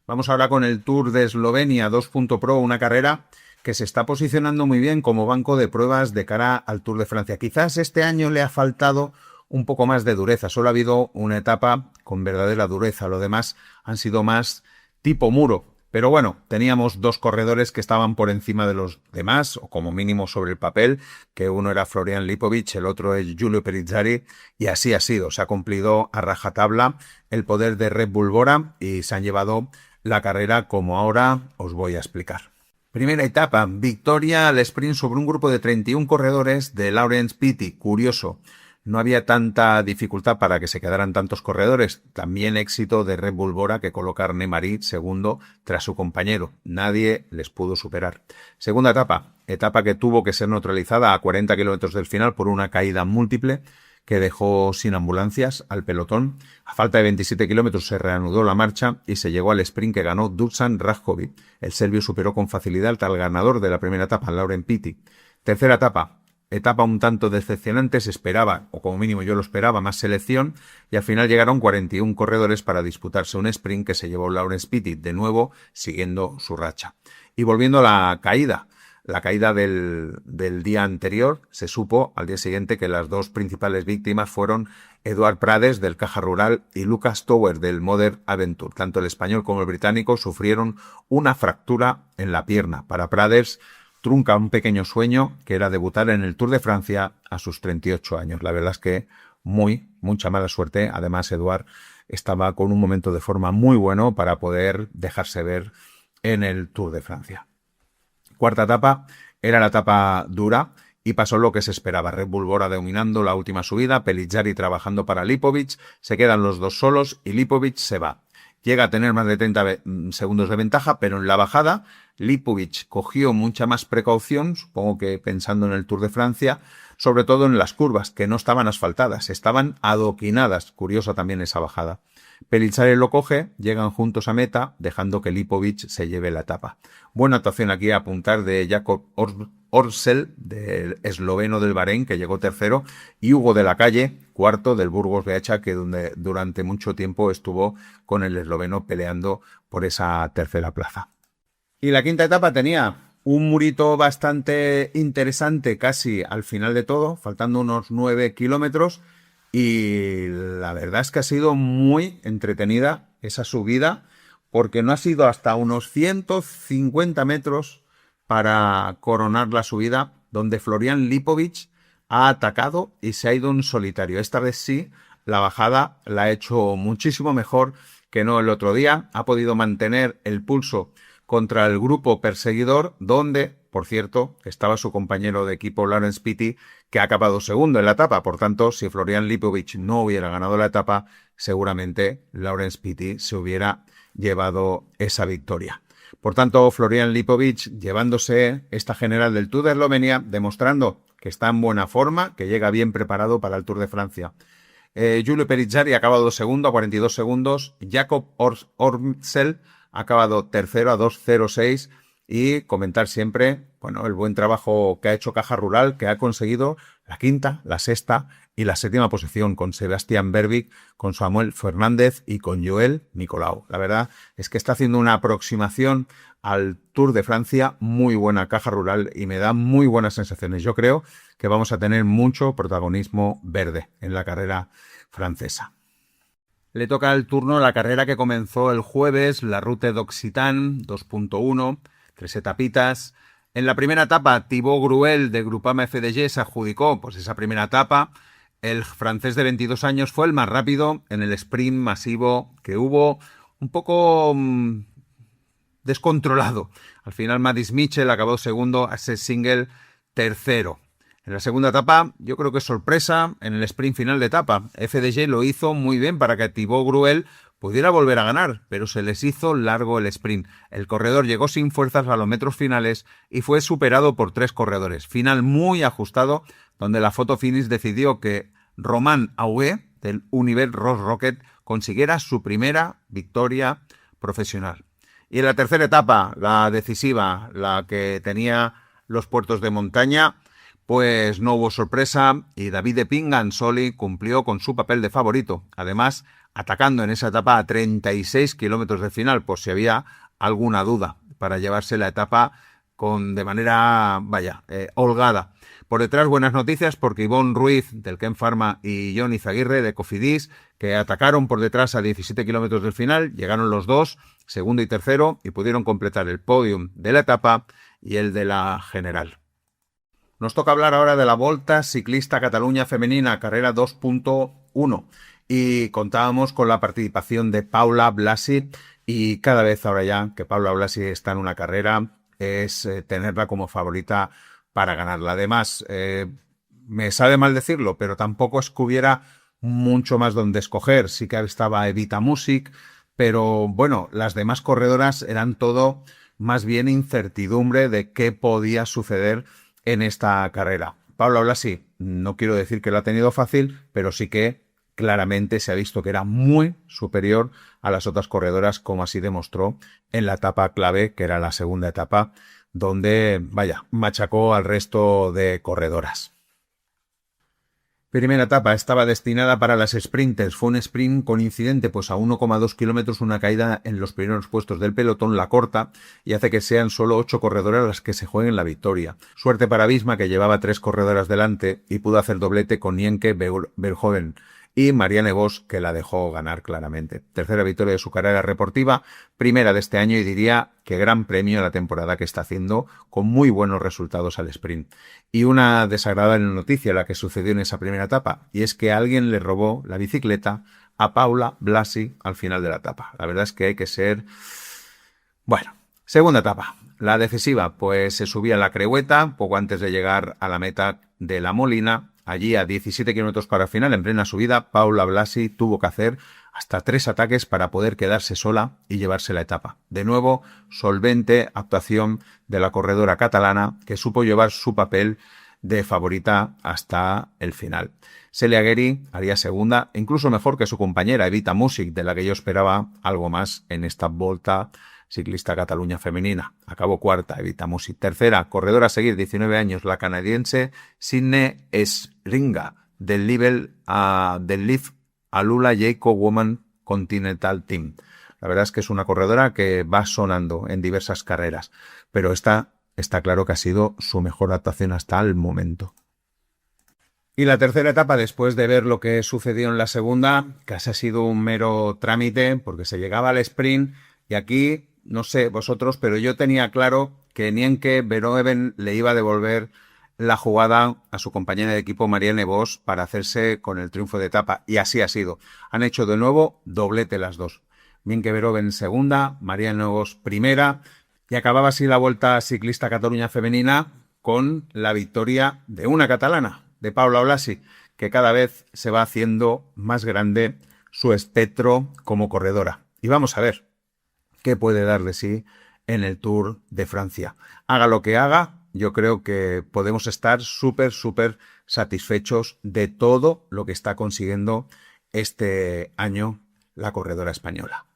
Vamos ahora con el Tour de Eslovenia 2.pro, una carrera que se está posicionando muy bien como banco de pruebas de cara al Tour de Francia. Quizás este año le ha faltado un poco más de dureza, solo ha habido una etapa con verdadera dureza, lo demás han sido más tipo muro. Pero bueno, teníamos 2 corredores que estaban por encima de los demás, o como mínimo sobre el papel, que uno era Florian Lipovic, el otro es Giulio Perizzari, y así ha sido. Se ha cumplido a rajatabla el poder de Red Bull Bora y se han llevado la carrera como ahora os voy a explicar. Primera etapa, victoria al sprint sobre un grupo de 31 corredores de Laurens Pitti. Curioso, no había tanta dificultad para que se quedaran tantos corredores. También éxito de Red Bull Bora que coloca a Arne Marit segundo tras su compañero. Nadie les pudo superar. Segunda etapa que tuvo que ser neutralizada a 40 kilómetros del final por una caída múltiple que dejó sin ambulancias al pelotón. A falta de 27 kilómetros se reanudó la marcha y se llegó al sprint que ganó Dusan Rajovic. El serbio superó con facilidad al ganador de la primera etapa, Laurens Pitti. Tercera etapa un tanto decepcionante, se esperaba, o como mínimo yo lo esperaba, más selección, y al final llegaron 41 corredores para disputarse un sprint que se llevó Laurens Pitti, de nuevo siguiendo su racha. Y volviendo a la caída del día anterior, se supo al día siguiente que las 2 principales víctimas fueron Eduard Prades del Caja Rural y Lucas Tower del Modern Adventure. Tanto el español como el británico sufrieron una fractura en la pierna. Para Prades trunca un pequeño sueño que era debutar en el Tour de Francia a sus 38 años. La verdad es que mucha mala suerte. Además, Eduard estaba con un momento de forma muy bueno para poder dejarse ver en el Tour de Francia. Cuarta etapa era la etapa dura y pasó lo que se esperaba. Red Bull Bora dominando la última subida, Perizzari trabajando para Lipovic, se quedan los 2 solos y Lipovic se va. Llega a tener más de 30 segundos de ventaja, pero en la bajada Lipovic cogió mucha más precaución, supongo que pensando en el Tour de Francia, sobre todo en las curvas, que no estaban asfaltadas, estaban adoquinadas. Curiosa también esa bajada. Pellizzari lo coge, llegan juntos a meta, dejando que Lipovic se lleve la etapa. Buena actuación aquí a apuntar de Jakob Orsel, del esloveno del Bahrein, que llegó tercero, y Hugo de la Calle, cuarto del Burgos BH, que durante mucho tiempo estuvo con el esloveno peleando por esa tercera plaza. Y la quinta etapa tenía un murito bastante interesante casi al final de todo, faltando unos 9 kilómetros, y la verdad es que ha sido muy entretenida esa subida, porque no ha sido hasta unos 150 metros para coronar la subida, donde Florian Lipovic ha atacado y se ha ido en solitario. Esta vez sí, la bajada la ha hecho muchísimo mejor que no el otro día. Ha podido mantener el pulso contra el grupo perseguidor, donde, por cierto, estaba su compañero de equipo Laurens Pitty, que ha acabado segundo en la etapa. Por tanto, si Florian Lipovic no hubiera ganado la etapa, seguramente Laurens Pitty se hubiera llevado esa victoria. Por tanto, Florian Lipovic llevándose esta general del Tour de Eslovenia, demostrando que está en buena forma, que llega bien preparado para el Tour de Francia. Giulio Pellizzari ha acabado segundo a 42 segundos. Jakob Orsel ha acabado tercero a 2:06. Y comentar siempre, bueno, el buen trabajo que ha hecho Caja Rural, que ha conseguido la quinta, la sexta y la séptima posición con Sebastián Verbeek, con Samuel Fernández y con Joel Nicolau. La verdad es que está haciendo una aproximación al Tour de Francia muy buena Caja Rural y me da muy buenas sensaciones. Yo creo que vamos a tener mucho protagonismo verde en la carrera francesa. Le toca el turno la carrera que comenzó el jueves, la Route d'Occitane 2.1, 3 etapitas. En la primera etapa, Thibaut Gruel de Groupama FDG se adjudicó pues esa primera etapa. El francés de 22 años fue el más rápido en el sprint masivo que hubo, un poco descontrolado. Al final Maddie Mitchell acabó segundo, Access Single tercero. En la segunda etapa, yo creo que es sorpresa en el sprint final de etapa. FDG lo hizo muy bien para que Thibaut Gruel pudiera volver a ganar, pero se les hizo largo el sprint. El corredor llegó sin fuerzas a los metros finales y fue superado por 3 corredores. Final muy ajustado, donde la Photo Finish decidió que Romain Hauet, del Univer Ross Rocket, consiguiera su primera victoria profesional. Y en la tercera etapa, la decisiva, la que tenía los puertos de montaña, pues no hubo sorpresa y Davide Pingansoli cumplió con su papel de favorito. Además, atacando en esa etapa a 36 kilómetros del final, por si había alguna duda, para llevarse la etapa de manera, holgada. Por detrás, buenas noticias porque Ivonne Ruiz del Ken Pharma y Jon Izaguirre de Cofidis, que atacaron por detrás a 17 kilómetros del final, llegaron los dos, segundo y tercero, y pudieron completar el podium de la etapa y el de la general. Nos toca hablar ahora de la Volta Ciclista Cataluña Femenina, carrera 2.1. Y contábamos con la participación de Paula Blasi y cada vez ahora ya que Paula Blasi está en una carrera es tenerla como favorita para ganarla. Además, me sabe mal decirlo, pero tampoco es que hubiera mucho más donde escoger. Sí que estaba Evita Music, pero bueno, las demás corredoras eran todo más bien incertidumbre de qué podía suceder en esta carrera. Paula Blasi, no quiero decir que lo ha tenido fácil, pero sí que claramente se ha visto que era muy superior a las otras corredoras, como así demostró en la etapa clave, que era la segunda etapa, donde, machacó al resto de corredoras. Primera etapa estaba destinada para las sprinters. Fue un sprint con incidente, pues a 1,2 kilómetros, una caída en los primeros puestos del pelotón, la corta, y hace que sean solo 8 corredoras las que se jueguen la victoria. Suerte para Visma, que llevaba 3 corredoras delante y pudo hacer doblete con Nienke Verhoeven y Marianne Vos, que la dejó ganar claramente. Tercera victoria de su carrera deportiva, primera de este año, y diría que gran premio de la temporada que está haciendo, con muy buenos resultados al sprint. Y una desagradable noticia la que sucedió en esa primera etapa, y es que alguien le robó la bicicleta a Paula Blasi al final de la etapa. La verdad es que hay que ser... Bueno, segunda etapa, la decisiva, pues se subía a la Creueta poco antes de llegar a la meta de La Molina. Allí, a 17 kilómetros para el final, en plena subida, Paula Blasi tuvo que hacer hasta 3 ataques para poder quedarse sola y llevarse la etapa. De nuevo, solvente actuación de la corredora catalana, que supo llevar su papel de favorita hasta el final. Celia Gueri haría segunda, incluso mejor que su compañera Evita Music, de la que yo esperaba algo más en esta Volta Ciclista Cataluña femenina. Acabó cuarta, Evita Music. Tercera, corredora a seguir, 19 años, la canadiense Sydney Sringa, del Live Alula Jacob Woman Continental Team. La verdad es que es una corredora que va sonando en diversas carreras, pero esta está claro que ha sido su mejor actuación hasta el momento. Y la tercera etapa, después de ver lo que sucedió en la segunda, casi ha sido un mero trámite, porque se llegaba al sprint, y aquí, no sé vosotros, pero yo tenía claro que Nienke Verhoeven le iba a devolver la jugada a su compañera de equipo Marianne Vos para hacerse con el triunfo de etapa, y así ha sido. Han hecho de nuevo doblete las dos. Nienke Verhoeven segunda, Marianne Vos primera, y acababa así la Volta Ciclista Cataluña femenina con la victoria de una catalana, de Paula Blasi, que cada vez se va haciendo más grande su espectro como corredora. Y vamos a ver qué puede dar de sí en el Tour de Francia. Haga lo que haga, yo creo que podemos estar súper satisfechos de todo lo que está consiguiendo este año la corredora española.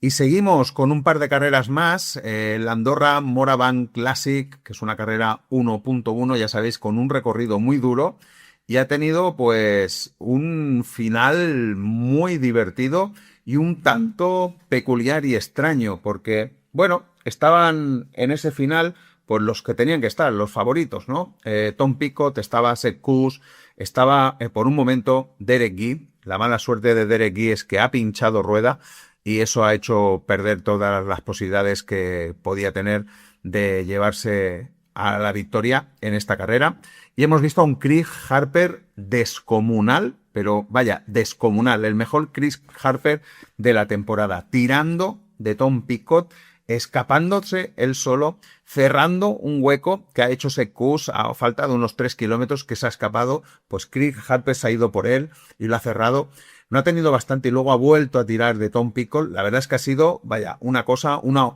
Y seguimos con un par de carreras más, el Andorra Moraván Classic, que es una carrera 1.1, ya sabéis, con un recorrido muy duro, y ha tenido pues un final muy divertido y un tanto peculiar y extraño, porque, bueno, estaban en ese final pues los que tenían que estar, los favoritos, ¿no? Tom Picot, estaba Sepp Kuss, estaba por un momento Derek Guy. La mala suerte de Derek Guy es que ha pinchado rueda, y eso ha hecho perder todas las posibilidades que podía tener de llevarse a la victoria en esta carrera. Y hemos visto a un Chris Harper descomunal, pero vaya, descomunal, el mejor Chris Harper de la temporada, tirando de Tom Picot, escapándose él solo, cerrando un hueco que ha hecho Sepp Kuss a falta de unos 3 kilómetros que se ha escapado, pues Chris Harper se ha ido por él y lo ha cerrado. No ha tenido bastante y luego ha vuelto a tirar de Tom Picot. La verdad es que ha sido, vaya, una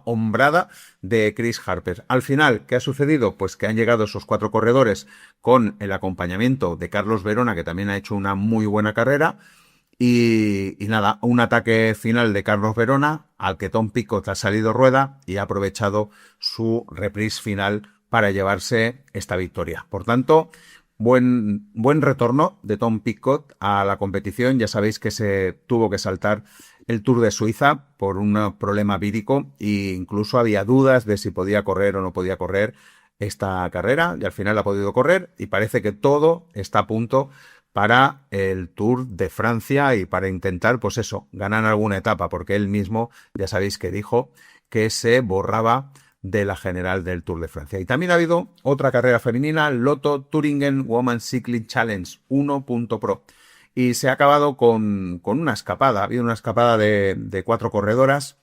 hombrada de Chris Harper. Al final, ¿qué ha sucedido? Pues que han llegado esos 4 corredores con el acompañamiento de Carlos Verona, que también ha hecho una muy buena carrera. Y nada, un ataque final de Carlos Verona, al que Tom Picot ha salido rueda y ha aprovechado su reprise final para llevarse esta victoria. Por tanto, buen retorno de Tom Picot a la competición. Ya sabéis que se tuvo que saltar el Tour de Suiza por un problema vírico e incluso había dudas de si podía correr o no podía correr esta carrera, y al final ha podido correr y parece que todo está a punto para el Tour de Francia y para intentar, pues eso, ganar alguna etapa, porque él mismo, ya sabéis que dijo que se borraba de la general del Tour de Francia. Y también ha habido otra carrera femenina, Lotto Thüringen Women's Cycling Challenge 1.pro. Y se ha acabado con una escapada. Ha habido una escapada de 4 corredoras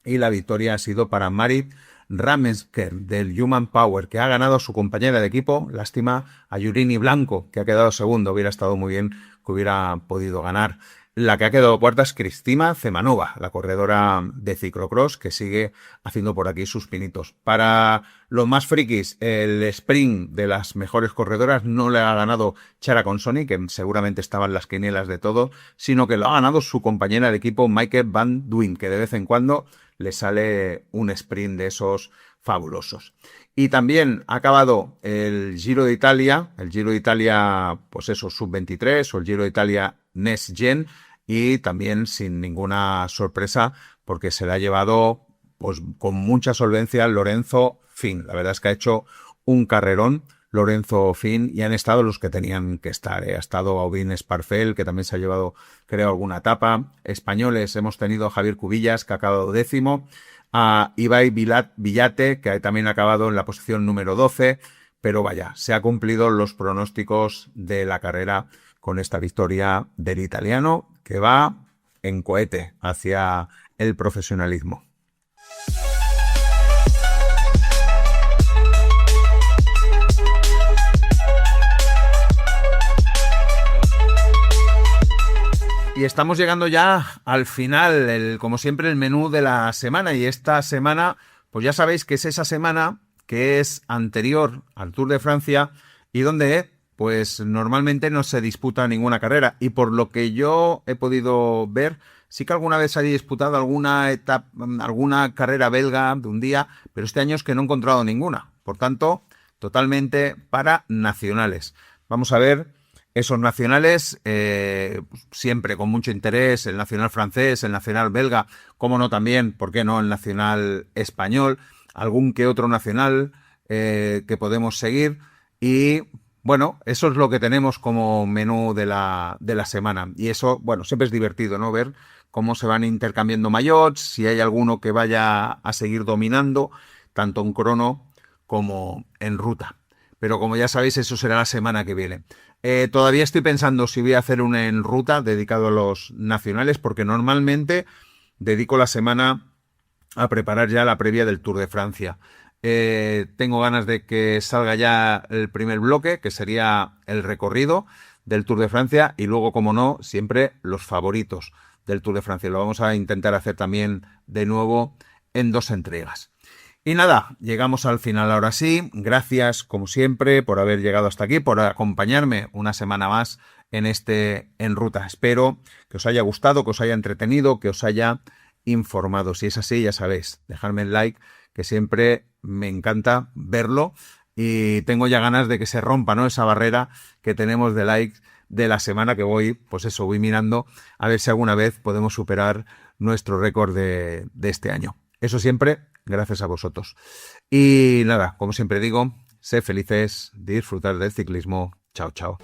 y la victoria ha sido para Marit Ramsker del Human Power, que ha ganado a su compañera de equipo. Lástima a Yurini Blanco, que ha quedado segundo. Hubiera estado muy bien que hubiera podido ganar. La que ha quedado cuarta es Cristina Zemanova, la corredora de ciclocross, que sigue haciendo por aquí sus pinitos. Para los más frikis, el sprint de las mejores corredoras no le ha ganado Chara Consoni, que seguramente estaban las quinielas de todo, sino que lo ha ganado su compañera de equipo Maike Van Duyn, que de vez en cuando le sale un sprint de esos fabulosos. Y también ha acabado el Giro de Italia, pues eso, sub-23 o el Giro de Italia Next Gen, y también sin ninguna sorpresa porque se le ha llevado pues con mucha solvencia Lorenzo Fin. La verdad es que ha hecho un carrerón Lorenzo Fin y han estado los que tenían que estar. Ha estado Aubin Esparfel, que también se ha llevado, creo, alguna etapa. Españoles hemos tenido a Javier Cubillas, que ha acabado 10º, a Ibai Villate, que también ha acabado en la posición número 12, pero vaya, se ha cumplido los pronósticos de la carrera con esta victoria del italiano, que va en cohete hacia el profesionalismo. Y estamos llegando ya al final, como siempre, el menú de la semana. Y esta semana, pues ya sabéis que es esa semana que es anterior al Tour de Francia y donde pues normalmente no se disputa ninguna carrera, y por lo que yo he podido ver, sí que alguna vez se ha disputado alguna etapa, alguna carrera belga de un día, pero este año es que no he encontrado ninguna. Por tanto, totalmente para nacionales. Vamos a ver esos nacionales, siempre con mucho interés, el nacional francés, el nacional belga, cómo no también, ¿por qué no?, el nacional español, algún que otro nacional que podemos seguir. Y bueno, eso es lo que tenemos como menú de la semana. Y eso, bueno, siempre es divertido, ¿no?, ver cómo se van intercambiando maillots, si hay alguno que vaya a seguir dominando, tanto en crono como en ruta. Pero como ya sabéis, eso será la semana que viene. Todavía estoy pensando si voy a hacer un en ruta dedicado a los nacionales, porque normalmente dedico la semana a preparar ya la previa del Tour de Francia. Tengo ganas de que salga ya el primer bloque, que sería el recorrido del Tour de Francia, y luego, como no, siempre los favoritos del Tour de Francia. Lo vamos a intentar hacer también de nuevo en 2 entregas. Y nada, llegamos al final ahora sí. Gracias, como siempre, por haber llegado hasta aquí, por acompañarme una semana más en este En Ruta. Espero que os haya gustado, que os haya entretenido, que os haya informado. Si es así, ya sabéis, dejadme el like, que siempre me encanta verlo, y tengo ya ganas de que se rompa, ¿no?, esa barrera que tenemos de likes de la semana, que voy mirando a ver si alguna vez podemos superar nuestro récord de este año. Eso siempre gracias a vosotros. Y nada, como siempre digo, sed felices, disfrutar del ciclismo. Chao, chao.